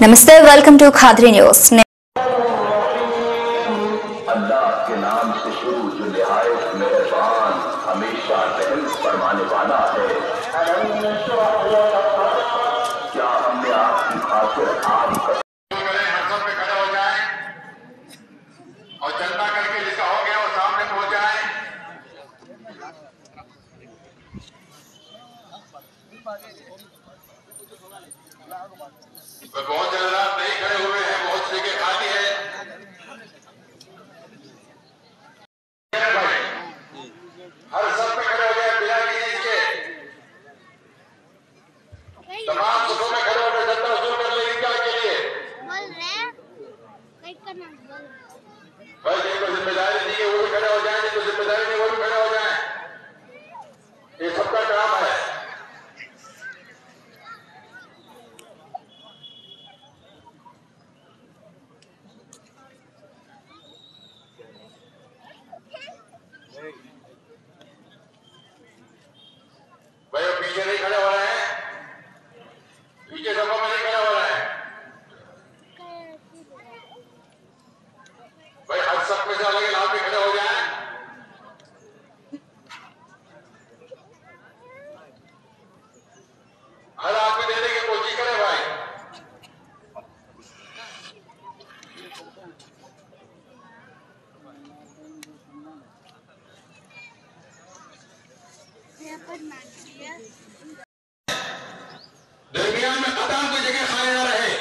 नमस्ते, welcome to Qadri news. अल्लाह के नाम से शुरू जो निहायत मेहरबान हमेशा रहम फरमाने वाला है। क्या हमने आपकी खातिर आज में खड़े हो जाए और जनता करके जिसका हो गया वो सामने पहुंच जाए। बहुत ज्यादा नहीं खड़े हुए हैं, बहुत जगह खाली है। हर सब में खड़े हो जाए बिना किसी के, तमाम सुखों में खड़े होकर जनता शुरू कर लेगी क्या के लिए भाई। जिनको जिम्मेदारी दी है वो भी खड़े हो जाए, जिनको जिम्मेदारी नहीं वो भी खड़े हो जाए। ये सबका काम है। भाई वो पीछे नहीं खड़े हो रहे हैं, पीछे सभा में नहीं खड़े हो रहे हैं भाई। हर सब में से अलग लाभ भी खड़े हो जाए। हर आदमी देने की कोशिश करे भाई। दरमियान में कदम कोई जगह खाली ना रहे।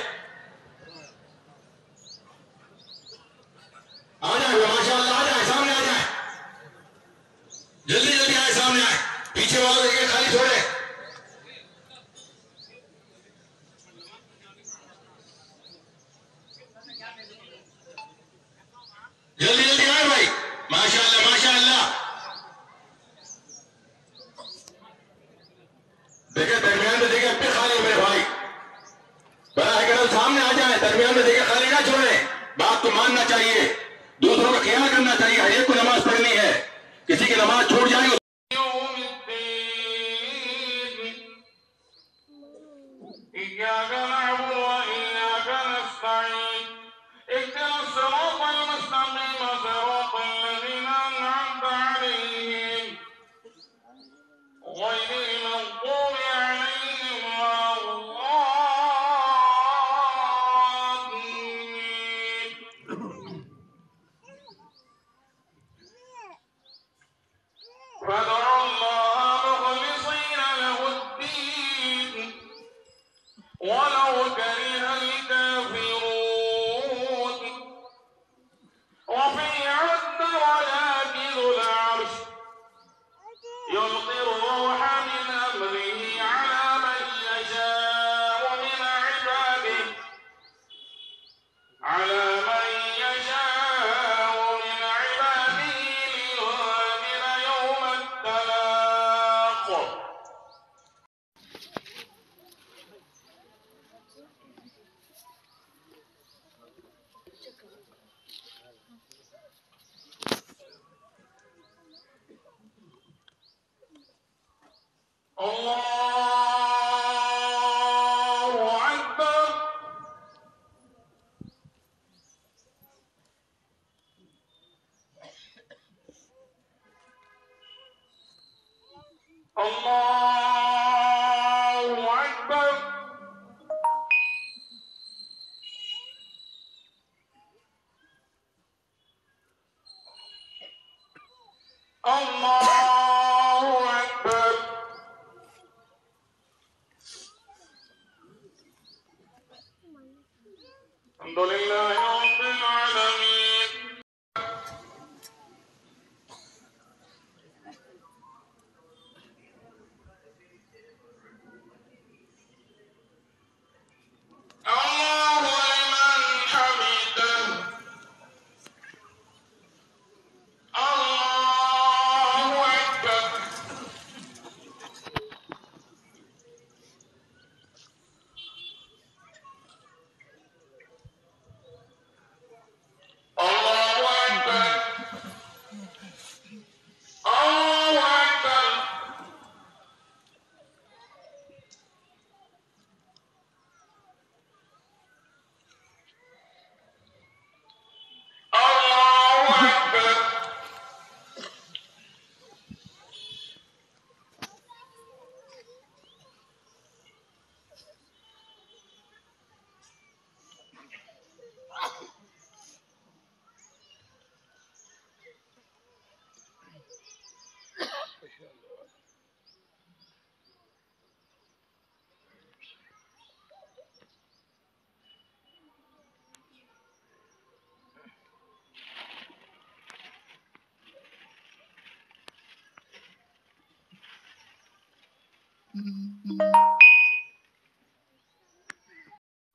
आ जाए माशाअल्लाह, आ जाए, सामने आ जाए, जल्दी जल्दी आए, सामने आए, पीछे वालों जगह खाली छोड़े। जल्दी जल्दी आए भाई, माशाअल्लाह माशाअल्लाह। देखिए दरमियान में जगह अपने खाली है मेरे भाई, बड़ा है कि सामने आ जाए, दरमियान में जगह खाली ना छोड़े। बात को मानना चाहिए, दूसरों का ख्याल करना चाहिए। हर एक को नमाज पढ़नी है, किसी की नमाज छूट जाएगी।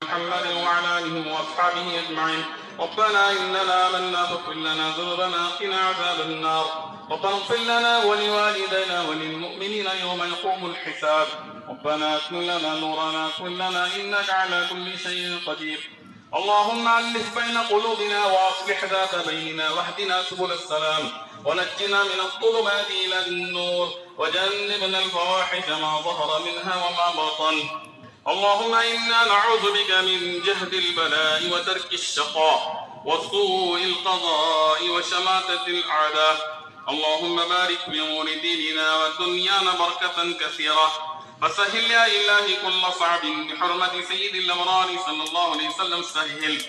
محمد وعلى آله وأصحابه أجمعين. ربنا إننا آمنا فاغفر لنا ذنوبنا وقنا عذاب النار. ربنا اغفر لنا ولوالدينا وللمؤمنين يوم يقوم الحساب. ربنا أكمل لنا نورنا واغفر لنا إنك على كل شيء قدير. اللهم ألف بين قلوبنا وأصلح ذات بيننا واهدنا سبل السلام ونجنا من الظلمات إلى النور وجنبنا الفواحش ما ظهر منها وما بطن. اللهم إنا نعوذ بك من جهد البلاء وترك الشقاء وسوء القضاء وشماتة الأعداء. اللهم بارك في أمور ديننا ودنيانا بركة كثيرة فسهل يا إلهي كل صعب بحرمة سيد الأبرار صلى الله عليه وسلم سهل.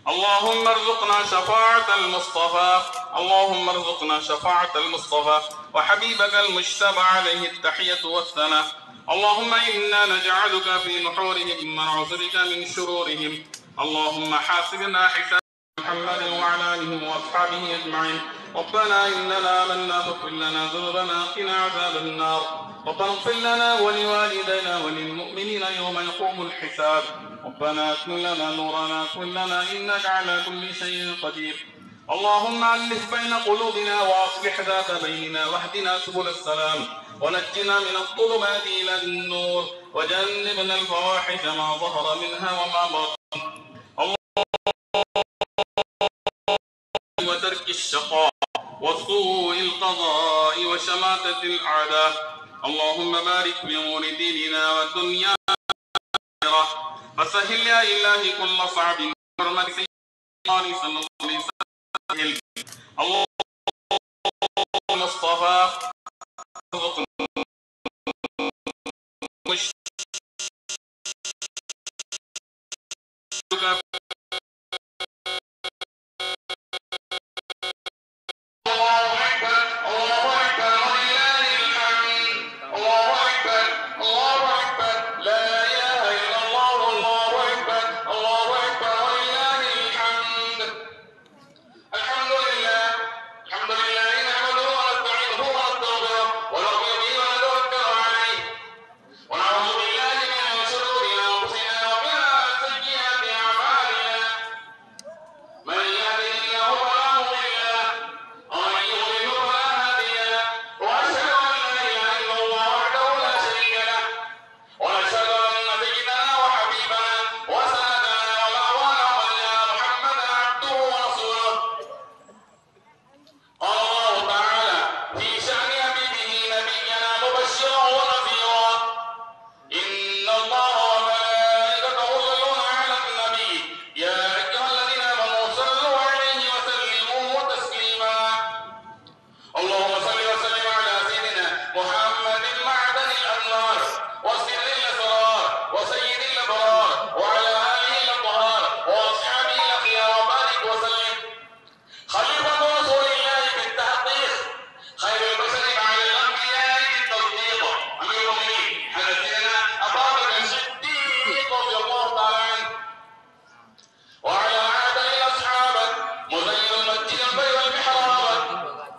اللهم ارزقنا شفاعة المصطفى. اللهم ارزقنا شفاعة المصطفى وحبيبك المجتبى عليه التحية والثناء. اللهم إنا نجعلك في نحورهم ونعوذ بك من شرورهم. اللهم حاسبنا حساب محمد وعلى آله وأصحابه أجمعين. ربنا إننا آمنا فاغفر لنا ذنوبنا وقنا عذاب النار. ربنا اغفر لنا ولوالدينا وللمؤمنين يوم يقوم الحساب. ربنا أكمل لنا نورنا واغفر لنا إنك على كل شيء قدير. اللهم ألف بين قلوبنا وأصلح ذات بيننا واهدنا سبل السلام ونجنا من الظلمات إلى النور وجنبنا الفواحش ما ظهر منها وما بطن. وترك الشقاء وسوء القضاء وشماتة الأعداء. اللهم بارك في أمور ديننا ودنيانا فسهل يا إلهي كل صعب بحرمة سيدنا صلى الله عليه وسلم. اللهم المصطفى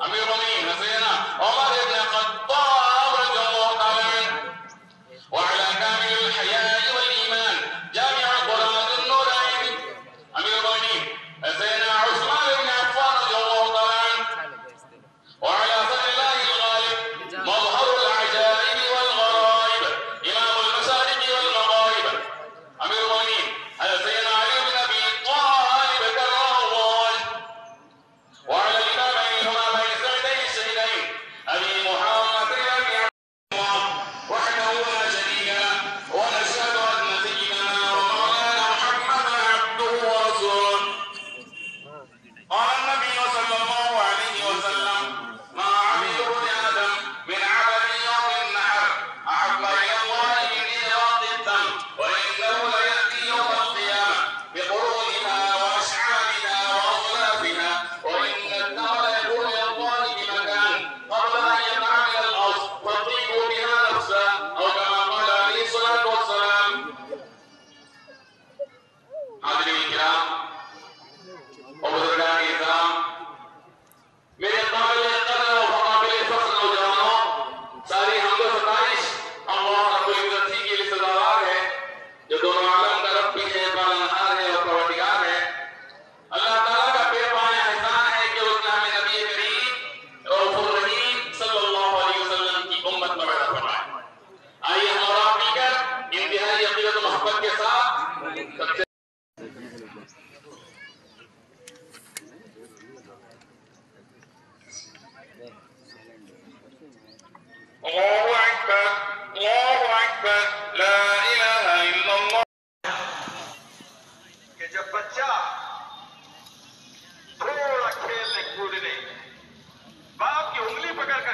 أمير المؤمنين سيدنا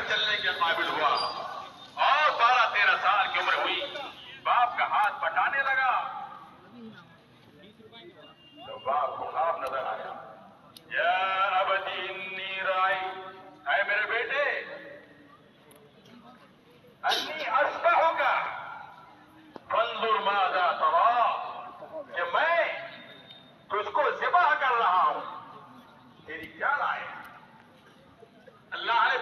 चलने के काबिल हुआ और 12-13 साल की उम्र हुई, बाप का हाथ बटाने लगा तो बाप को ख्वाब नजर आया, या अबदी इन्नी राई, है मेरे बेटे, अन्नी अस्बहुका फंजुर माज़ा तरा, कि मैं तुझको ज़िबाह कर रहा हूं, तेरी क्या राय है? अल्लाह ने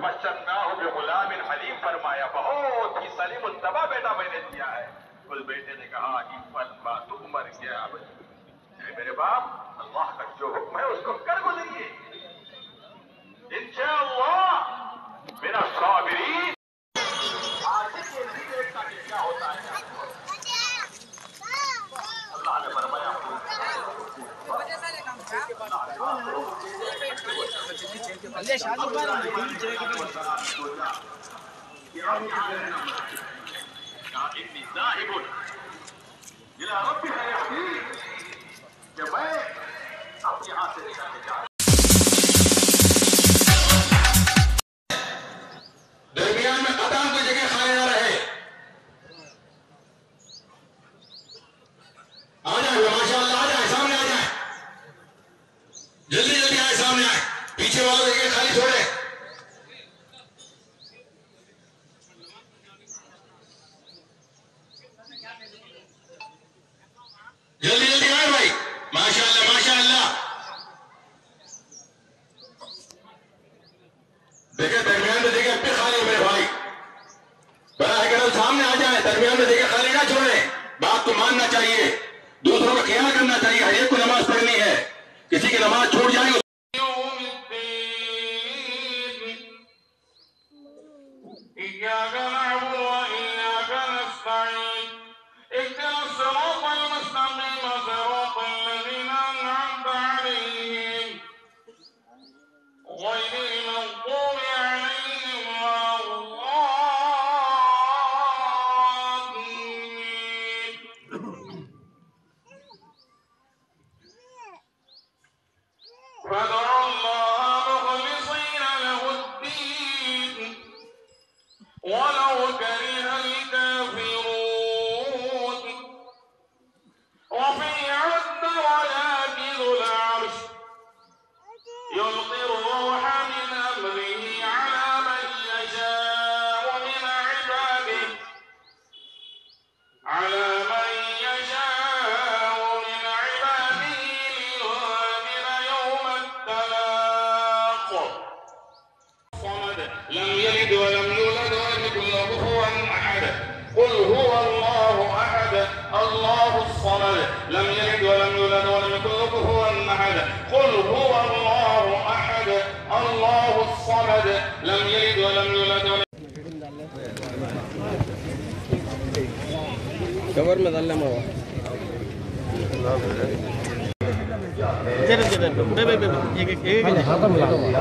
बशरनाहु बिग़ुलामिन हलीम फरमाया, बहुत ही सलीम तबा बेटा मैंने दिया है। उस बेटे ने कहा कि फलमा तुमर क्या मेरे बाप, अल्लाह का जो हुक्म है उसको कर गुजरिए, इंशाअल्लाह मेरा साबिरीन। आज के नहीं देखता कि क्या होता है, अल्लाह ने फरमाया मैं अब यहां से निकल के जा, दरमियान में कदम कोई जगह खाने ना रहे। आ जाए माशाअल्लाह, आ जाए, सामने आ जाए, जल्दी जल्दी आए, सामने आए, पीछे वालों जगह खाली छोड़े। जल्दी जल्दी आए भाई, माशाअल्लाह माशाअल्लाह। देखिए दरमियान में देखिए अब खाली है मेरे भाई, बड़ा है सामने आ जाए, दरमियान में देखिए खाली ना छोड़े। बात को मानना चाहिए, दूसरों का ख्याल करना चाहिए, हर एक को नमाज पढ़नी है, किसी की नमाज छूट जाएगी। लम यलिद वलम यूलद वलम यकुल लहु कुफुवन अहद, कुल हुवा अल्लाहु अहद, अल्लाहु समद, लम यलिद वलम यूलद वलम। कवर में डालना मावा जरा जरा बे एक हाथ में लगा नहीं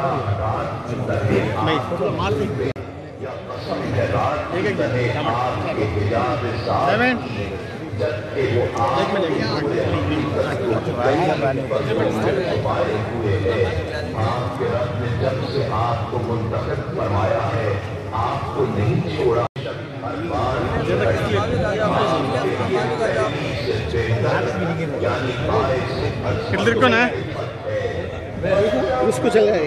मार एक सेवन जब से आपको मुंतखब फरमाया है, आपको नहीं छोड़ा। किधर कौन है उसको चला है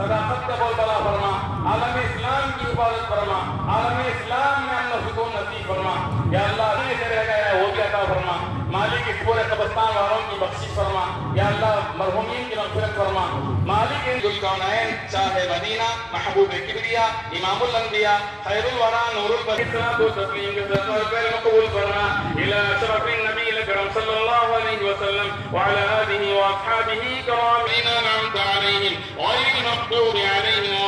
सदाकत का बोलबाला फरमा, आलम इस्लाम की इबादत फरमा, आलम इस्लाम में अमन सुकून नसीब फरमा। या अल्लाह ये रह गया है वो भी अता फरमा, मालिक इस पूरे कब्रिस्तान वालों की बख्शिश फरमा। या अल्लाह मरहूमीन की मग़फ़िरत फरमा। मालिक दुल कौनैन शाह मदीना महबूब किबरिया इमामुल अंबिया खैरुल वरा नूरुल बरीना तो तस्लीम के साथ कबूल फरमा। इला शरफिन नबी अलकरम सल्लल्लाहु अलैहि वसल्लम व अला आलिहि व अस्हाबिही करामीना नअमत अलैहिम गैरिल मग़दूबि अलैहिम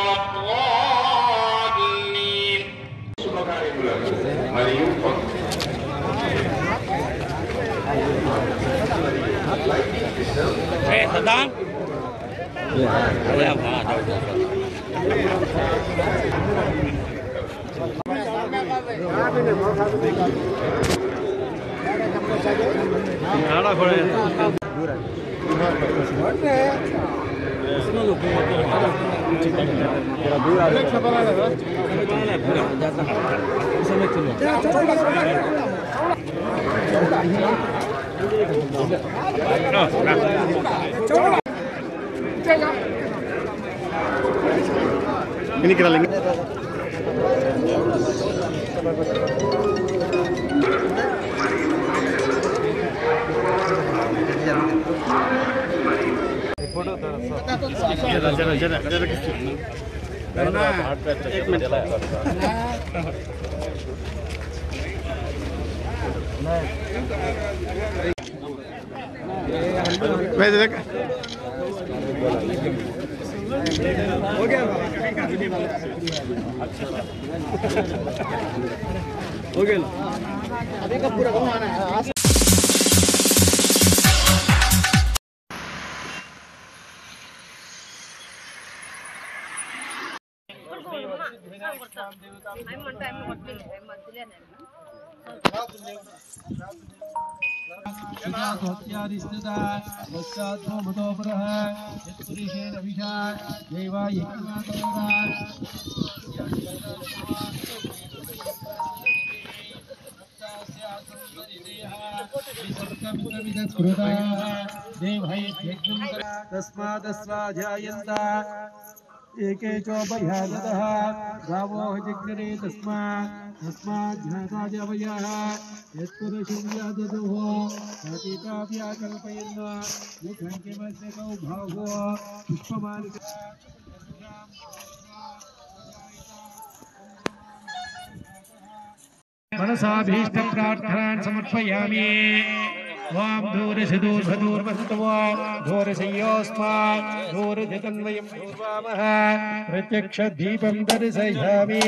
Saddam? Ya, एके चोपयादः गावो जिग्रे तस्माज्ञाताजवयः यत्पुरुषुर्याददुः सतीताव्याकल्पयन् मुखङ्किमस्य कौभावो पुष्पमालिक मनसाभीष्ट प्रार्थनान् समर्पयामि। वाम दूरसिदूर्भदूर्वसुतवा दूरसयोस्मात् दूरजगन्वयं पूर्वामः प्रत्यक्ष दीपं दर्शयामि।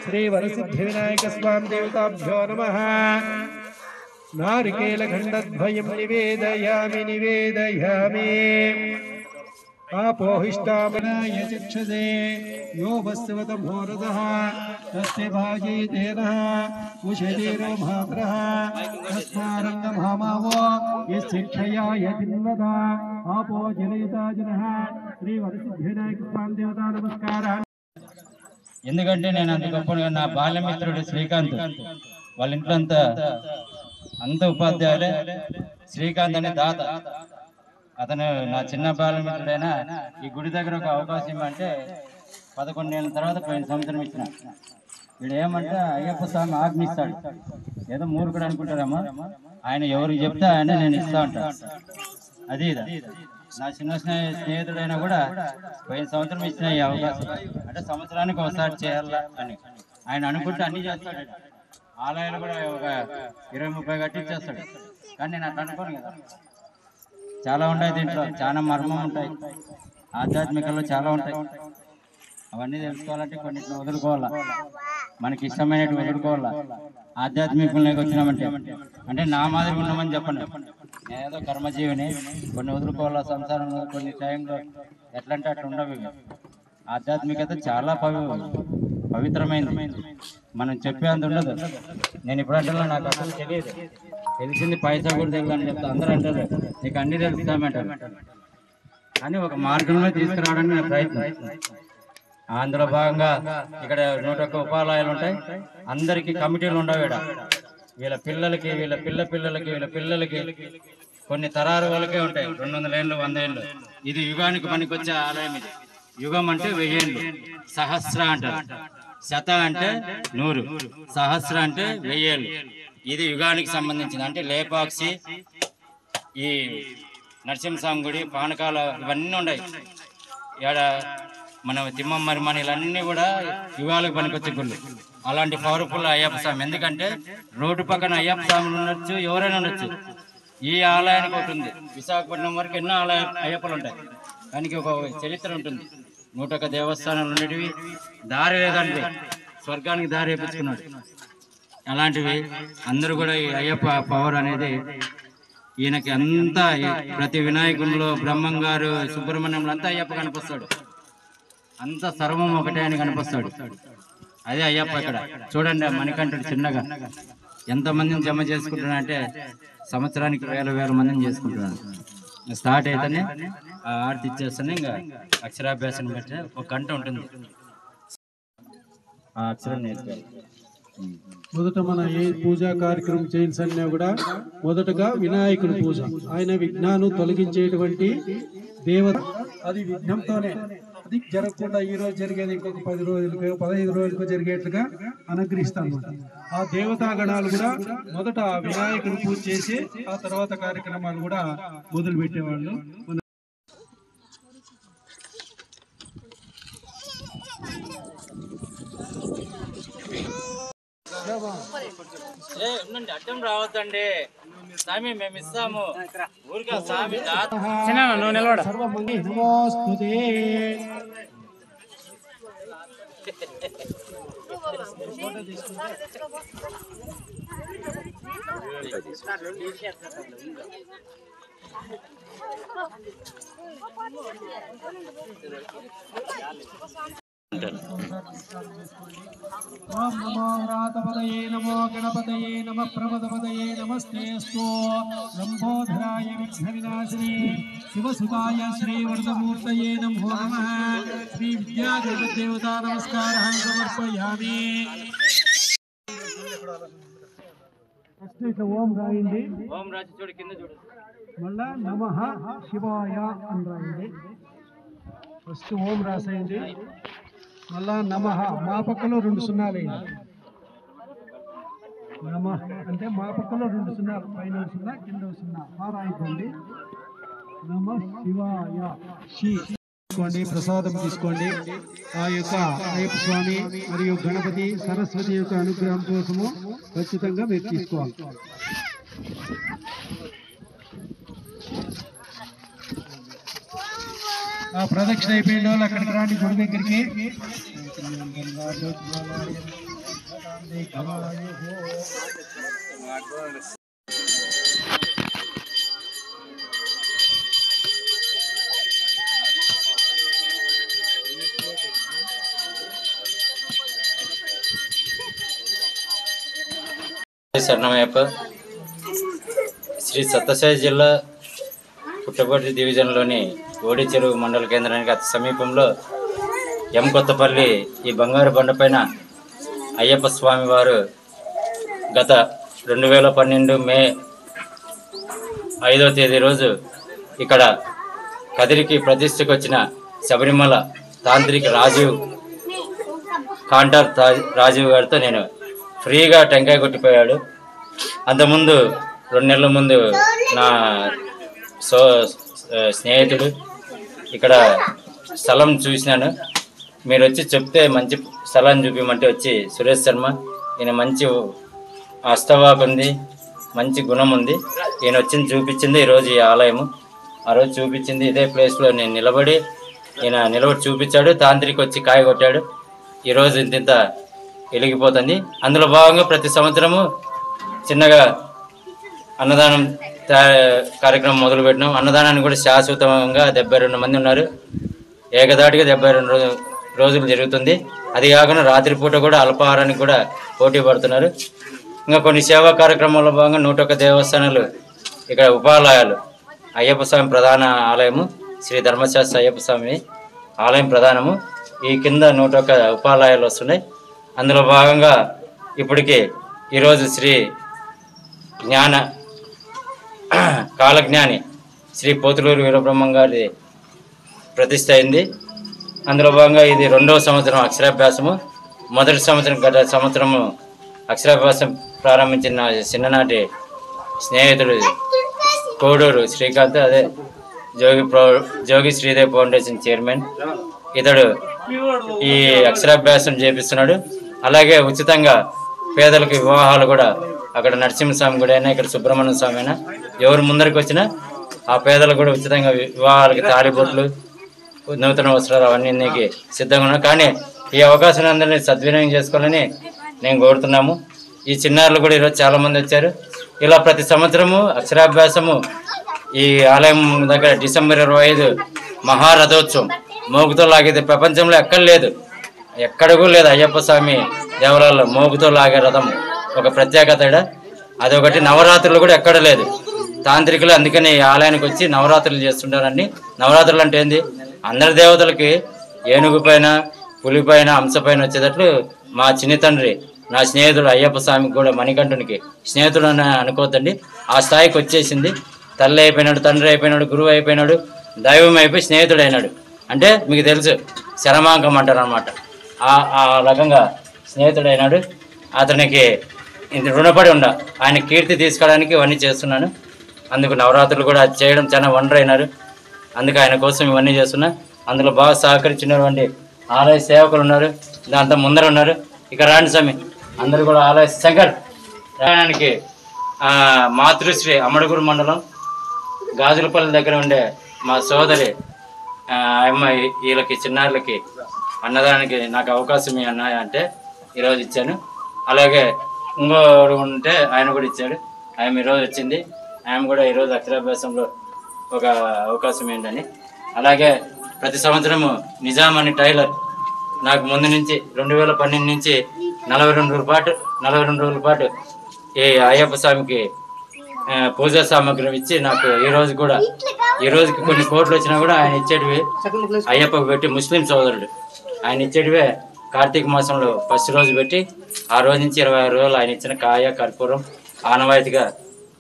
श्रीवरसिद्धिविनायकस्वामी देवताभ्यो नमः। नारिकेलखण्डद्वयं निवेदयामि आपोहिष्टामनाय चक्षसे यो वस्वतमोरदः तस्य भागीतेनः उषदेरो भाद्रः तस्मारङ्गभामावो यशिक्षया यतिन्वदा आपो जनेता जनः श्रीवरसिद्धिविनायकस्वामी देवता नमस्कारः। ఎందుకంటే నేను అంత గొప్పగా నా బాల్యమిత్రుడు శ్రీకాంత్ వాళ్ళ ఇంట్లో అంత ఉపాధ్యాయులే. శ్రీకాంత్ అనే దాత, అతను నా చిన్న బాల్యమిత్రుడైనా ఈ గుడి దగ్గర ఒక అవకాశం ఇవ్వమంటే 11 ఏళ్ళ తర్వాత పోయిన సంవత్సరం ఇచ్చిన. వీడు ఏమంటే అయ్యప్ప స్వామి ఆజ్ఞిస్తాడు, ఏదో మూర్ఖుడు అనుకుంటారేమో, ఆయన ఎవరికి చెప్తే ఆయన నేను ఇస్తా ఉంటాను. అది నా చిన్న స్నేహితుడైనా కూడా పోయిన సంవత్సరం ఇచ్చిన ఈ అవకాశం, అంటే సంవత్సరానికి ఒకసారి చేయాలా అని ఆయన అనుకుంటే అన్ని చేస్తాడు. ఆలయాలు కూడా ఒక 20-30 కట్టించేస్తాడు. కానీ నేను అట్లా అనుకోను కదా. చాలా ఉంటాయి దీంట్లో, చాలా మర్మం ఉంటాయి, ఆధ్యాత్మికలో చాలా ఉంటాయి. అవన్నీ తెలుసుకోవాలంటే కొన్నిటిని వదులుకోవాలా, మనకి ఇష్టమైనవి వదులుకోవాలా. ఆధ్యాత్మికంలోకి వచ్చినామంటే అంటే నా మాదిరి ఉన్నామని చెప్పండి. నేనేదో కర్మజీవిని, కొన్ని వదులుకోవాలా సంసారంలో. కొన్ని టైంలో ఎట్లంటే అట్లా ఉండవు. ఆధ్యాత్మికత చాలా పవిత్రమైనది, మనం చెప్పేంత ఉండదు. నేను ఇప్పుడు అంటే నాకు అసలు తెలియదు, తెలిసింది పైసా కూడా తెలియదు అని చెప్తా. అందరూ అంటారు నీకు అన్ని తెలుస్తామంటారు, కానీ ఒక మార్గంలో తీసుకురావడానికి నేను ప్రయత్నం. అందులో భాగంగా ఇక్కడ 101 ఉపాలయాలు ఉంటాయి. అందరికీ కమిటీలు ఉండవు. వీళ్ళ పిల్లలకి, వీళ్ళ పిల్లలకి, వీళ్ళ పిల్లలకి కొన్ని తరాల వాళ్ళకే ఉంటాయి. 200 ఏళ్ళు, 100 ఏళ్ళు. ఇది యుగానికి పనికొచ్చే ఆలయం. ఇది యుగం అంటే 1000 ఏళ్ళు. సహస్ర అంటారు, శత అంటే 100, సహస్ర అంటే 1000 ఏళ్ళు. ఇది యుగానికి సంబంధించింది. అంటే లేపాక్షి, ఈ నరసింహస్వామి గుడి, పానకాల ఇవన్నీ ఉన్నాయి. ఇక్కడ మన తిమ్మం మరిమని ఇవన్నీ కూడా యుగాలకు పనికొచ్చే గుళ్ళు. అలాంటి పవర్ఫుల్ అయ్యప్ప స్వామి. ఎందుకంటే రోడ్డు పక్కన అయ్యప్ప స్వాములు ఉండొచ్చు, ఎవరైనా ఉండొచ్చు. ఈ ఆలయానికి ఒకటి ఉంది. విశాఖపట్నం వరకు ఎన్నో అయ్యప్పలు ఉంటాయి, దానికి ఒక చరిత్ర ఉంటుంది. 101 దేవస్థానాలు ఉండేటివి. దారి లేదంటే స్వర్గానికి దారి వేపించుకున్నాడు. అలాంటివి అందరూ కూడా ఈ అయ్యప్ప పవర్ అనేది ఈయనకి అంతా. ప్రతి వినాయకుల్లో బ్రహ్మం గారు, సుబ్రహ్మణ్యంలో అంతా అయ్యప్ప కనిపిస్తాడు. అంత సర్వం ఒకటే అని కనిపిస్తాడు. అదే అయ్యప్ప. ఇక్కడ చూడండి మణికంఠుడు చిన్నగా ఎంతమందిని జమ చేసుకుంటున్నాడంటే సంవత్సరానికి వేల మందిని చేసుకుంటున్నాను. స్టార్ట్ అయితేనే ఆ ఆర్తి ఇచ్చేస్తానే ఇంకా అక్షరాభ్యాసం బట్టి 1 గంట ఉంటుంది ఆ అక్షరం నేర్చుకోవాలి. మొదట మన ఏ పూజా కార్యక్రమం చేయాల్సిన కూడా మొదటగా వినాయకుని పూజ. ఆయన విఘ్నాన్ని తొలగించేటువంటి దేవత. అది విఘ్నంతోనే అది జరగకుండా ఈ రోజు జరిగేది ఇంకొక 10 రోజులకు 15 రోజులకు జరిగేట్లుగా అనుగ్రహిస్తాను. ఆ దేవతా గణాలు కూడా మొదట వినాయకుని పూజ చేసి ఆ తర్వాత కార్యక్రమాలు కూడా మొదలు పెట్టేవాళ్ళు. అడ్డం రావద్దండి స్వామి, మేము ఇస్తాము ఊరికే స్వామి. ఓం నమో వ్రాతపదయే నమో గణపతయే నమ ప్రమదపదయే నమస్తేస్తు లంబోధరాయ విఘ్నవినాశినే శివసుతాయ శ్రీవర్ధమూర్తయే నమో నమః. శ్రీ విద్యాదేవతా నమస్కారం సమర్పయామి. ఓం రాయండి. ఓం రాజు చూడు, కింద చూడు. మళ్ళా నమః శివాయ అని రాయండి. ఫస్ట్ ఓం రాసేయండి. మళ్ళా నమః మా పక్కలో 2 సున్నాలు వేయండి. నమః అంటే మా పక్కలో 2 సున్నాలు, పైన 1 సున్నా కింద 1 సున్నా రాయించండి. నమః శివాయ. తీసుకోండి, ప్రసాదం తీసుకోండి. ఆ యొక్క అయ్యప్ప స్వామి మరియు గణపతి సరస్వతి యొక్క అనుగ్రహం కోసము ఖచ్చితంగా మీరు తీసుకోవాలి. ఆ ప్రదక్షిణ అయిపోయిన వాళ్ళు అక్కడికి రాండి గుడి దగ్గరికి. శరణమయ్యప్ప. శ్రీ సత్యసాయి జిల్లా పుట్టపర్తి డివిజన్లోని ఓడి చెరువు మండల కేంద్రానికి అతి సమీపంలో కొత్తపల్లి ఈ బంగారు బండపైన అయ్యప్ప స్వామి వారు గత 2012 మే 5వ తేదీ రోజు ఇక్కడ కదిరికి ప్రతిష్టకు వచ్చిన శబరిమల తాంత్రిక కాంటార్ రాజీవ్ గారితో నేను ఫ్రీగా టెంకాయ కొట్టిపోయాడు. అంతకుముందు 2 నెలల ముందు నా స్నేహితుడు ఇక్కడ స్థలం చూసినాను, మీరు వచ్చి చెప్తే మంచి స్థలాన్ని చూపించమంటే వచ్చి సురేష్ శర్మ, ఈయన మంచి అష్టవాకు ఉంది, మంచి గుణం ఉంది, ఈయన వచ్చింది చూపించింది ఈరోజు ఈ ఆలయము. ఆ రోజు చూపించింది ఇదే ప్లేస్లో నేను నిలబడి చూపించాడు. తాంత్రిక వచ్చి కాయ కొట్టాడు. ఈరోజు ఇంత వెలిగిపోతుంది. అందులో భాగంగా ప్రతి సంవత్సరము చిన్నగా అన్నదానం కార్యక్రమం మొదలుపెట్టినాం. అన్నదానాన్ని కూడా శాశ్వతంగా 72 మంది ఉన్నారు. ఏకదాటిగా 72 రోజులు జరుగుతుంది. అది కాకుండా రాత్రిపూట కూడా అల్పాహారానికి కూడా పోటీ పడుతున్నారు. ఇంకా కొన్ని సేవా కార్యక్రమాల్లో భాగంగా 101 దేవస్థానాలు ఇక్కడ ఉపాలయాలు. అయ్యప్ప స్వామి ప్రధాన ఆలయము శ్రీ ధర్మశాస్త్ర అయ్యప్ప స్వామి ఆలయం ప్రధానము. ఈ కింద 101 ఉపాలయాలు వస్తున్నాయి. అందులో భాగంగా ఇప్పటికీ ఈరోజు శ్రీ కాలజ్ఞాని శ్రీ పోతులూరు వీరబ్రహ్మం గారి ప్రతిష్ట అయింది. అందులో భాగంగా ఇది 2వ సంవత్సరం అక్షరాభ్యాసము. మొదటి సంవత్సరం గత సంవత్సరము అక్షరాభ్యాసం ప్రారంభించిన చిన్ననాటి స్నేహితుడు కోడూరు శ్రీకాంత్, అదే జోగి శ్రీదేవ్ ఫౌండేషన్ చైర్మన్. ఇతడు ఈ అక్షరాభ్యాసం చేపిస్తున్నాడు. అలాగే ఉచితంగా పేదలకు వివాహాలు కూడా అక్కడ నరసింహస్వామి గుడి అయినా ఇక్కడ సుబ్రహ్మణ్య స్వామి అయినా ఎవరు ముందరికి వచ్చినా ఆ పేదలకు కూడా ఉచితంగా వివాహాలకి తాళిబొట్లు, నూతన వస్త్రాలు అవన్నీ సిద్ధంగా ఉన్నాం. కానీ ఈ అవకాశాన్ని అందరినీ సద్వినియోగం చేసుకోవాలని నేను కోరుతున్నాము. ఈ చిన్నారులు కూడా ఈరోజు చాలామంది వచ్చారు. ఇలా ప్రతి సంవత్సరము అక్షరాభ్యాసము ఈ ఆలయం దగ్గర డిసెంబర్ 25 మహారథోత్సవం మోగుతో లాగేది ప్రపంచంలో ఎక్కడ లేదు, ఎక్కడకు లేదు. అయ్యప్ప స్వామి దేవాలయాల్లో మోగుతో లాగే రథం ఒక ప్రత్యేకత. అదొకటి. నవరాత్రులు కూడా ఎక్కడ లేదు. తాంత్రికులు అందుకని ఆలయానికి వచ్చి నవరాత్రులు చేస్తుంటారని. నవరాత్రులు అంటే ఏంది, అందరి దేవతలకి ఏనుగు పైన, పులి పైన, హంస పైన వచ్చేటట్లు మా చిన్ని తండ్రి, నా స్నేహితుడు అయ్యప్ప స్వామికి కూడా మణికంఠునికి స్నేహితుడు అని అనుకోవద్దండి. ఆ స్థాయికి వచ్చేసింది. తల్లి అయిపోయినాడు, తండ్రి అయిపోయినాడు, గురువు అయిపోయినాడు, దైవం అయిపోయి స్నేహితుడు అయినాడు. అంటే మీకు తెలుసు శరమాంకం అంటారు అనమాట. ఆ రకంగా స్నేహితుడు అయినాడు. అతనికి ఇంత రుణపడి ఉండ, ఆయన కీర్తి తీసుకోవడానికి ఇవన్నీ చేస్తున్నాను. అందుకు నవరాత్రులు కూడా చేయడం చాలా వండర్ అయినారు. అందుకు ఆయన కోసం ఇవన్నీ చేస్తున్నా. అందులో బాగా సహకరించినటువంటి ఆలయ సేవకులు ఉన్నారు, దాంతో ముందర ఉన్నారు. ఇక రాండి స్వామి అందరూ కూడా ఆలయ శంకర్ రాయడానికి మాతృశ్రీ అమడుగురు మండలం గాజులపల్లి దగ్గర ఉండే మా సోదరి అమ్మాయి వీళ్ళకి చిన్నారులకి అన్నదానికి నాకు అవకాశం అన్నాయ అంటే ఈరోజు ఇచ్చాను. అలాగే ఇంకోడు ఉంటే ఆయన కూడా ఇచ్చాడు. ఆమె ఈరోజు వచ్చింది. ఆమె కూడా ఈరోజు అక్షరాభ్యాసంలో ఒక అవకాశం ఏంటని. అలాగే ప్రతి సంవత్సరము నిజాం అని టైలర్ నాకు ముందు నుంచి 2012 నుంచి 42 రోజుల పాటు ఈ అయ్యప్ప స్వామికి పూజా సామాగ్రి ఇచ్చి నాకు ఈ రోజుకి కొన్ని కోట్లు వచ్చినా కూడా ఆయన ఇచ్చేటివి అయ్యప్పకు పెట్టి, ముస్లిం సోదరుడు ఆయన ఇచ్చేటివే కార్తీక మాసంలో ఫస్ట్ రోజు పెట్టి ఆ రోజు నుంచి 26 రోజులు ఆయన ఇచ్చిన కాయ కర్పూరం ఆనవాయితీగా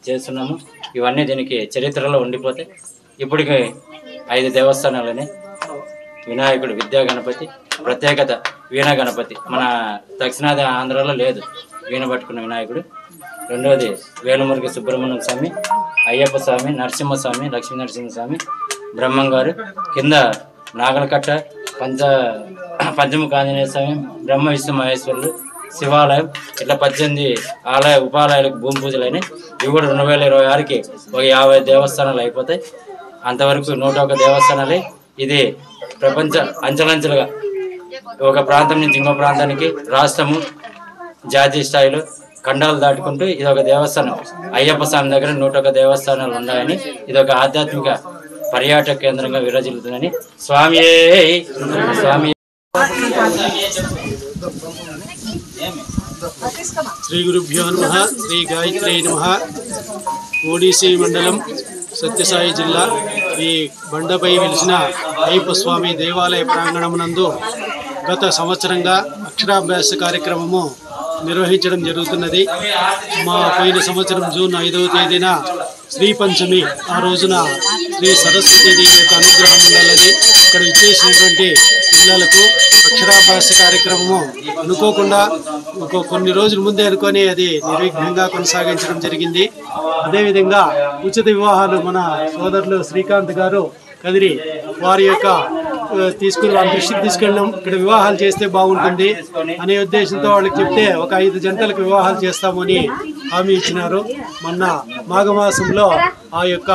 చేస్తున్నాము. ఇవన్నీ దీనికి చరిత్రలో ఉండిపోతే ఇప్పటికి 5 దేవస్థానాలని వినాయకుడు, విద్యా గణపతి, ప్రత్యేకత వీణ గణపతి. మన దక్షిణాది ఆంధ్రాలో లేదు వీణ పట్టుకున్న వినాయకుడు. రెండవది వేలుమురుగి సుబ్రహ్మణ్యం స్వామి, అయ్యప్ప స్వామి, నరసింహస్వామి, లక్ష్మీ నరసింహస్వామి, బ్రహ్మంగారు, కింద నాగలకట్ట, పంచముఖ ఆంజనేయ స్వామి, బ్రహ్మ విష్ణు మహేశ్వరులు, శివాలయం, ఇట్లా 18 ఉపాలయాలకు భూమి పూజలు అయినాయి. ఇవి కూడా 2026కి ఒక 50 దేవస్థానాలు అయిపోతాయి. అంతవరకు 101 దేవస్థానాలే. ఇది ప్రపంచ అంచెలంచెలుగా ఒక ప్రాంతం నుంచి ఇంకో ప్రాంతానికి, రాష్ట్రము, జాతీయ స్థాయిలో ఖండాలు దాటుకుంటూ ఇది ఒక దేవస్థానం. అయ్యప్ప స్వామి దగ్గర 101 దేవస్థానాలు ఉన్నాయని, ఇది ఒక ఆధ్యాత్మిక పర్యాటక కేంద్రంగా విరాజిల్లుతుందని. స్వామి స్వామి శ్రీ గురుభ్యో నమః. శ్రీ గాయత్రీ నమః. ఓడిసి మండలం, సత్యసాయి జిల్లా, ఈ బండపై వెలిసిన అయ్యప్ప స్వామి దేవాలయ ప్రాంగణమునందు గత సంవత్సరంగా అక్షరాభ్యాస కార్యక్రమము నిర్వహించడం జరుగుతున్నది. మా పోయిన సంవత్సరం జూన్ 5వ తేదీన శ్రీ పంచమి, ఆ రోజున శ్రీ సరస్వతీదేవి యొక్క అనుగ్రహం ఉండాలని ఇక్కడ ఇచ్చేసినటువంటి పిల్లలకు అక్షరాభ్యాస కార్యక్రమము అనుకోకుండా కొన్ని రోజుల ముందే అనుకొని అది నిర్విఘ్నంగా కొనసాగించడం జరిగింది. అదేవిధంగా ఉచిత వివాహాలు మన సోదరులు శ్రీకాంత్ గారు కదిరి వారి యొక్క వాళ్ళ దృష్టికి తీసుకెళ్ళడం, ఇక్కడ వివాహాలు చేస్తే బాగుంటుంది అనే ఉద్దేశంతో వాళ్ళకి చెప్తే ఒక 5 జంటలకు వివాహాలు చేస్తామని హామీ ఇచ్చినారు. మొన్న మాఘమాసంలో ఆ యొక్క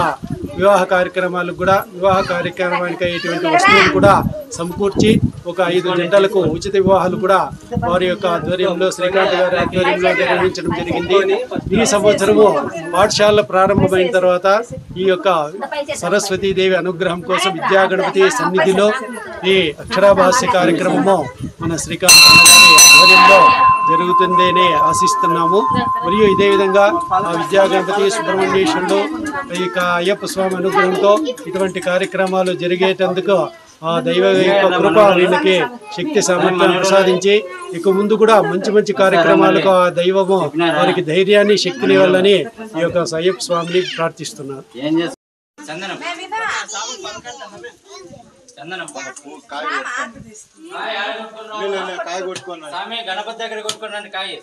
వివాహ కార్యక్రమానికి అయ్యేటువంటి వస్తువులు కూడా సమకూర్చి ఒక 5 జంటలకు ఉచిత వివాహాలు కూడా వారి యొక్క ఆధ్వర్యంలో, శ్రీకాంత్ గారి ఆధ్వర్యంలో నిర్వహించడం జరిగింది. ఈ సంవత్సరము పాఠశాల ప్రారంభమైన తర్వాత ఈ యొక్క సరస్వతీదేవి అనుగ్రహం కోసం విద్యా గణపతి సన్నిధిలో ఈ అక్షరాభ్యాస కార్యక్రమము మన శ్రీకాంత్ గారి ఆధ్వర్యంలో జరుగుతుందని ఆశిస్తున్నాము. మరియు ఇదే విధంగా ఆ విద్యా గణపతి, సుబ్రహ్మణ్యేశ్వరుడు, ఇక అయ్యప్ప స్వామి అనుగ్రహంతో ఇటువంటి కార్యక్రమాలు జరిగేటందుకు ఆ దైవ యొక్క కృప వీళ్ళకి శక్తి సామర్థ్యాన్ని ప్రసాదించి ఇక ముందు కూడా మంచి కార్యక్రమాలకు ఆ దైవము వారికి ధైర్యాన్ని, శక్తిని ఇవ్వాలని ఈ యొక్క అయ్యప్ప స్వామిని ప్రార్థిస్తున్నారు. గణపతి దగ్గర కొట్టుకోండి, కాయ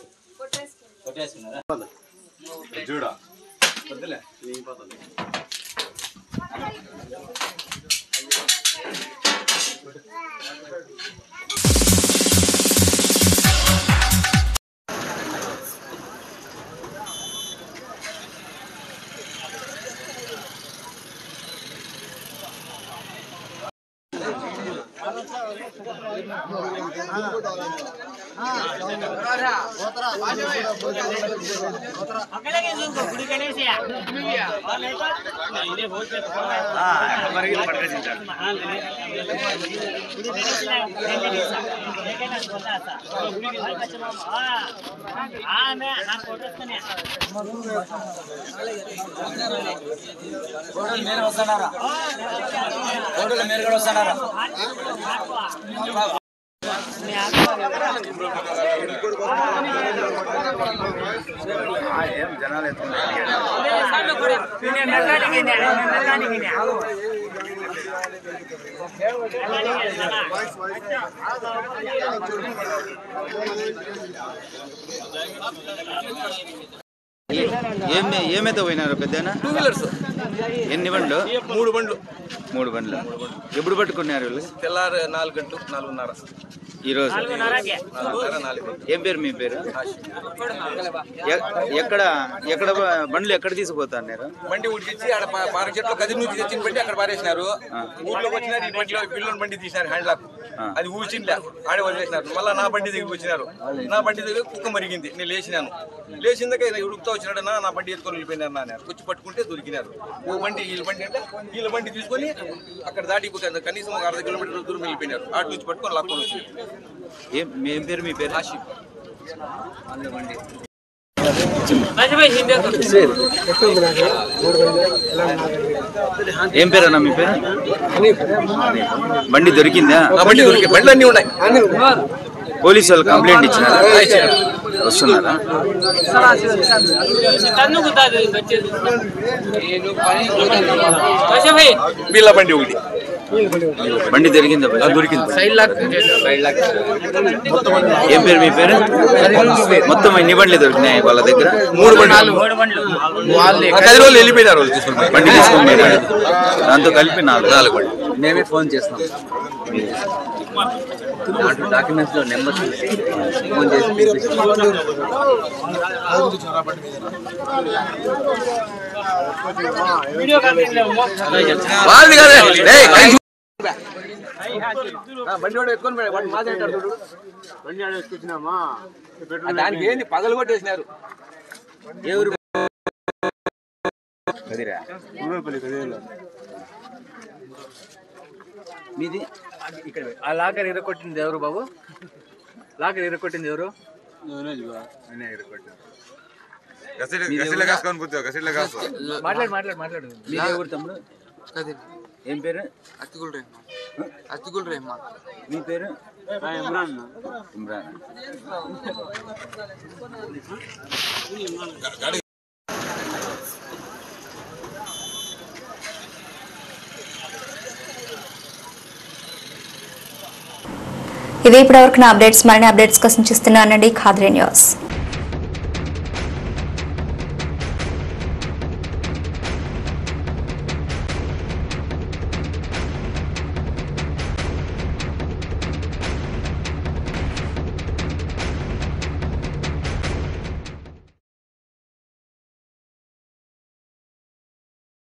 కొట్టేసుకున్నారా? ఏమైతే పోయినారు పెద్దనా? 2 వీలర్స్. ఎన్ని బండ్లు? 3 బండ్లు. 3 బండ్లు. ఎప్పుడు పట్టుకున్నారు వీళ్ళు? తెల్లారు 4 గంటలు 4:30 ఈ రోజు. ఏం పేరు మీ పేరు? ఎక్కడ ఎక్కడ బండ్లు ఎక్కడ తీసుకుపోతారు? బండి ఉడికిచ్చి ఆడ పార్క్ చెట్లు గది నుంచి తెచ్చిన బండి అక్కడ పారేసినారు. ఊర్లోకి వచ్చినారు, ఈ బండిలో పిల్లలు బండి తీసినారు హ్యాండ్ లాక్, అది ఊచిండే ఆడే వదిలేసినారు. మళ్ళీ నా బండి దగ్గరికి వచ్చినారు. నా బండి దగ్గర కుక్క మరిగింది, నేను లేచినాను. లేచిందాక ఉడుకుతా వచ్చినాడు, నా బండి ఎత్తుకొని వెళ్ళిపోయినారు. నాన్న వచ్చి పట్టుకుంటే దొరికినారు. ఓ బండి వీళ్ళ బండి అంటే వీళ్ళ బండి తీసుకొని అక్కడ దాటిపోతారు, కనీసం ఒక 1/2 కిలోమీటర్ దూరం వెళ్ళిపోయినారు. ఆటి నుంచి పట్టుకొని లాక్కొని వచ్చి. ఏం పేరు మీ పేరు? ఆషిఫ్. ఏం పేరు అన్న మీ పేరు? బండి దొరికిందా? బండి దొరికి, బండ్లు అన్నీ ఉన్నాయి. పోలీసు వాళ్ళు కంప్లైంట్ ఇచ్చినారా? వస్తున్నారా? వీళ్ళ బండి ఒకటి బండి దొరికిందా? దొరికింది. ఏం పేరు మీ పేరు? మొత్తం ఎన్ని బండ్లు దొరికినాయి వాళ్ళ దగ్గర? 3 బండ్లు. 10 రోజులు వెళ్ళిపోయినారు వాళ్ళు తీసుకుని బండి తీసుకుని. దాంతో కలిపి 4 బండ్లు. మేమే ఫోన్ చేస్తాం, డాక్యుమెంట్స్ లో నెంబర్స్ ఫోన్ చేసి దానికి ఏంది పగలు కొట్టేసినారు. ఎవరు మీది? ఆ లాకర్ ఇరగొట్టింది ఎవరు బాబు? లాకర్ ఇరగొట్టింది ఎవరు? మాట్లాడు. మీరు ఎవరు తమ్ముడు? ఏం పేరు? అతికుల్ రెహమాన్. మీ పేరు? ఇమ్రాన్. ఇదే ఇప్పటివరకు నా అప్డేట్స్. మరిన్ని అప్డేట్స్ కోసం చూస్తున్నానండి ఖాద్రీ న్యూస్.